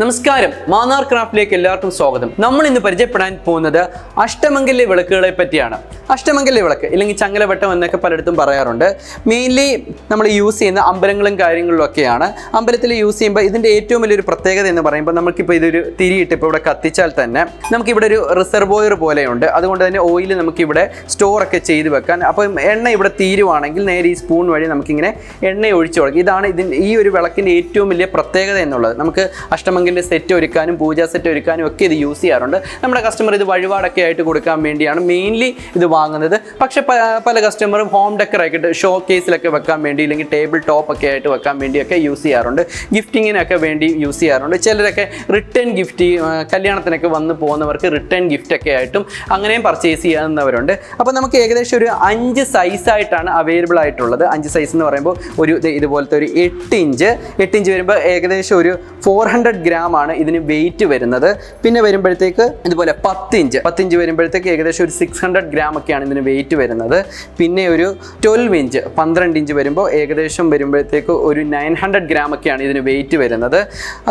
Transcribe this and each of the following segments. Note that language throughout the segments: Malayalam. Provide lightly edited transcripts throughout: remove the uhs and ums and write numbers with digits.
നമസ്കാരം, മാന്നാർ ക്രാഫ്റ്റിലേക്ക് എല്ലാവർക്കും സ്വാഗതം. നമ്മൾ ഇന്ന് പരിചയപ്പെടാൻ പോകുന്നത് അഷ്ടമംഗല്യ വിളക്കുകളെ പറ്റിയാണ്. അഷ്ടമംഗല്യ വിളക്ക് അല്ലെങ്കിൽ ചങ്ങലവട്ടം എന്നൊക്കെ പലയിടത്തും പറയാറുണ്ട്. മെയിൻലി നമ്മൾ യൂസ് ചെയ്യുന്ന അമ്പലങ്ങളും കാര്യങ്ങളിലും ഒക്കെയാണ്. അമ്പലത്തിൽ യൂസ് ചെയ്യുമ്പോൾ ഇതിൻ്റെ ഏറ്റവും വലിയൊരു പ്രത്യേകത എന്ന് പറയുമ്പോൾ നമുക്കിപ്പോൾ ഇതൊരു തിരിയിട്ട് ഇപ്പോൾ ഇവിടെ കത്തിച്ചാൽ തന്നെ നമുക്കിവിടെ ഒരു റിസർവോയർ പോലെയുണ്ട്. അതുകൊണ്ട് തന്നെ ഓയിൽ നമുക്കിവിടെ സ്റ്റോറൊക്കെ ചെയ്ത് വെക്കാൻ. അപ്പം എണ്ണ ഇവിടെ തീരുവാണെങ്കിൽ നേരെ ഈ സ്പൂൺ വഴി നമുക്കിങ്ങനെ എണ്ണ ഒഴിച്ചു കൊടുക്കും. ഇതാണ് ഈ ഒരു വിളക്കിൻ്റെ ഏറ്റവും വലിയ പ്രത്യേകത എന്നുള്ളത്. നമുക്ക് അഷ്ടമംഗല്യ സെറ്റ് ഒരുക്കാനും പൂജാ സെറ്റ് ഒരുക്കാനും ഒക്കെ ഇത് യൂസ് ചെയ്യാറുണ്ട്. നമ്മുടെ കസ്റ്റമർ ഇത് വഴിപാടൊക്കെ ആയിട്ട് കൊടുക്കാൻ വേണ്ടിയാണ് മെയിൻലി ഇത് വാങ്ങുന്നത്. പക്ഷേ പല കസ്റ്റമറും ഹോം ഡെക്കറായിട്ട് ഷോ കേസിലൊക്കെ വെക്കാൻ വേണ്ടി അല്ലെങ്കിൽ ടേബിൾ ടോപ്പ് ഒക്കെ ആയിട്ട് വെക്കാൻ വേണ്ടിയൊക്കെ യൂസ് ചെയ്യാറുണ്ട്. ഗിഫ്റ്റിങ്ങിനൊക്കെ വേണ്ടി യൂസ് ചെയ്യാറുണ്ട്. ചിലരൊക്കെ റിട്ടേൺ ഗിഫ്റ്റ്, കല്യാണത്തിനൊക്കെ വന്ന് പോകുന്നവർക്ക് റിട്ടേൺ ഗിഫ്റ്റൊക്കെ ആയിട്ടും അങ്ങനെയും പർച്ചേസ് ചെയ്യാവുന്നവരുണ്ട്. അപ്പോൾ നമുക്ക് ഏകദേശം ഒരു 5 സൈസായിട്ടാണ് അവൈലബിൾ ആയിട്ടുള്ളത്. 5 സൈസ് എന്ന് പറയുമ്പോൾ ഒരു ഇതുപോലത്തെ ഒരു 8 ഇഞ്ച് വരുമ്പോൾ ഏകദേശം ഒരു 400 ഗ്രാം ആണ് ഇതിന് വെയിറ്റ് വരുന്നത്. പിന്നെ വരുമ്പോഴത്തേക്ക് ഇതുപോലെ 10 ഇഞ്ച് വരുമ്പോഴത്തേക്ക് ഏകദേശം ഒരു 600 ഗ്രാം ഒക്കെയാണ് ഇതിന് വെയിറ്റ് വരുന്നത്. പിന്നെ ഒരു 12 ഇഞ്ച് വരുമ്പോൾ ഏകദേശം വരുമ്പോഴത്തേക്ക് ഒരു 900 ഗ്രാം ഒക്കെയാണ് ഇതിന് വെയിറ്റ് വരുന്നത്.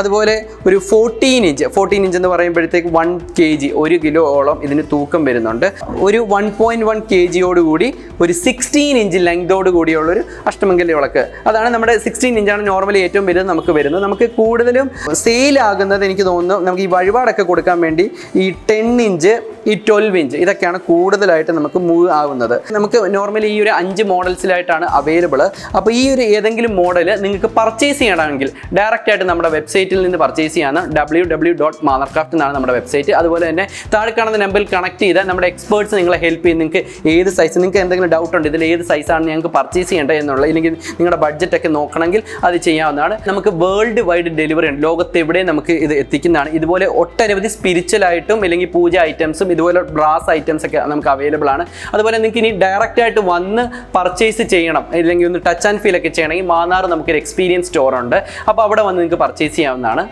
അതുപോലെ ഒരു 14 ഇഞ്ച് എന്ന് പറയുമ്പോഴത്തേക്ക് 1 kg 1 കിലോയോളം ഇതിന് തൂക്കം വരുന്നുണ്ട്. ഒരു 1.1 kgയോടുകൂടി ഒരു 16 ഇഞ്ച് ലെങ്തോട് കൂടിയുള്ളൊരു അഷ്ടമംഗല്യ വിളക്ക്. അതാണ് നമ്മുടെ 16 ഇഞ്ചാണ് നോർമലി ഏറ്റവും വലുത് നമുക്ക് വരുന്നത്. നമുക്ക് കൂടുതലും സെയിലാകുന്നത് എനിക്ക് തോന്നുന്നു നമുക്ക് ഈ വഴിപാടൊക്കെ കൊടുക്കാൻ വേണ്ടി ഈ 10 ഇഞ്ച് ഈ 12 ഇഞ്ച് ഇതൊക്കെയാണ് കൂടുതലായിട്ട് നമുക്ക് മൂവ് ആവുന്നത്. നമുക്ക് നോർമലി ഈ ഒരു 5 മോഡൽസിലായിട്ടാണ് അവൈലബിൾ. അപ്പോൾ ഈ ഒരു ഏതെങ്കിലും മോഡൽ നിങ്ങൾക്ക് പർച്ചേസ് ചെയ്യണമെങ്കിൽ ഡയറക്റ്റ് ആയിട്ട് നമ്മുടെ വെബ്സൈറ്റിൽ നിന്ന് പർച്ചേസ് ചെയ്യാനാണ്. www.manarcraft എന്നാണ് നമ്മുടെ വെബ്സൈറ്റ്. അതുപോലെ തന്നെ താഴെ കാണുന്ന നമ്പറിൽ കണക്ട് ചെയ്താൽ നമ്മുടെ എക്സ്പേർട്സ് നിങ്ങളെ ഹെൽപ്പ് ചെയ്യും. നിങ്ങൾക്ക് ഏത് സൈസ്, നിങ്ങൾക്ക് എന്തെങ്കിലും ഡൗട്ട് ഉണ്ട് ഇതിൽ ഏത് സൈസാണ് ഞങ്ങൾക്ക് പർച്ചേസ് ചെയ്യേണ്ടത് എന്നുള്ള, ഇല്ലെങ്കിൽ നിങ്ങളുടെ ബഡ്ജറ്റൊക്കെ നോക്കണമെങ്കിൽ അത് ചെയ്യാവുന്നതാണ്. നമുക്ക് വേൾഡ് വൈഡ് ഡെലിവറി ഉണ്ട്. ലോകത്തെവിടെയും നമുക്ക് ഇത് എത്തിക്കുന്നതാണ്. ഇതുപോലെ ഒട്ടനവധി സ്പിരിച്വൽ ആയിട്ടും അല്ലെങ്കിൽ പൂജ ഐറ്റംസും ഇതുപോലെ ബ്രാസ് ഐറ്റംസ് ഒക്കെ നമുക്ക് അവൈലബിൾ ആണ്. അതുപോലെ നിങ്ങൾക്ക് ഇനി ഡയറക്റ്റ് ആയിട്ട് വന്ന് പർച്ചേസ് ചെയ്യണം, അല്ലെങ്കിൽ ഒന്ന് ടച്ച് ആൻഡ് ഫീൽ ഒക്കെ ചെയ്യണമെങ്കിൽ മാന്നാർ നമുക്കൊരു എക്സ്പീരിയൻസ് സ്റ്റോർ ഉണ്ട്. അപ്പോൾ അവിടെ വന്ന് നിങ്ങൾക്ക് പർച്ചേസ് ചെയ്യാവുന്നതാണ്.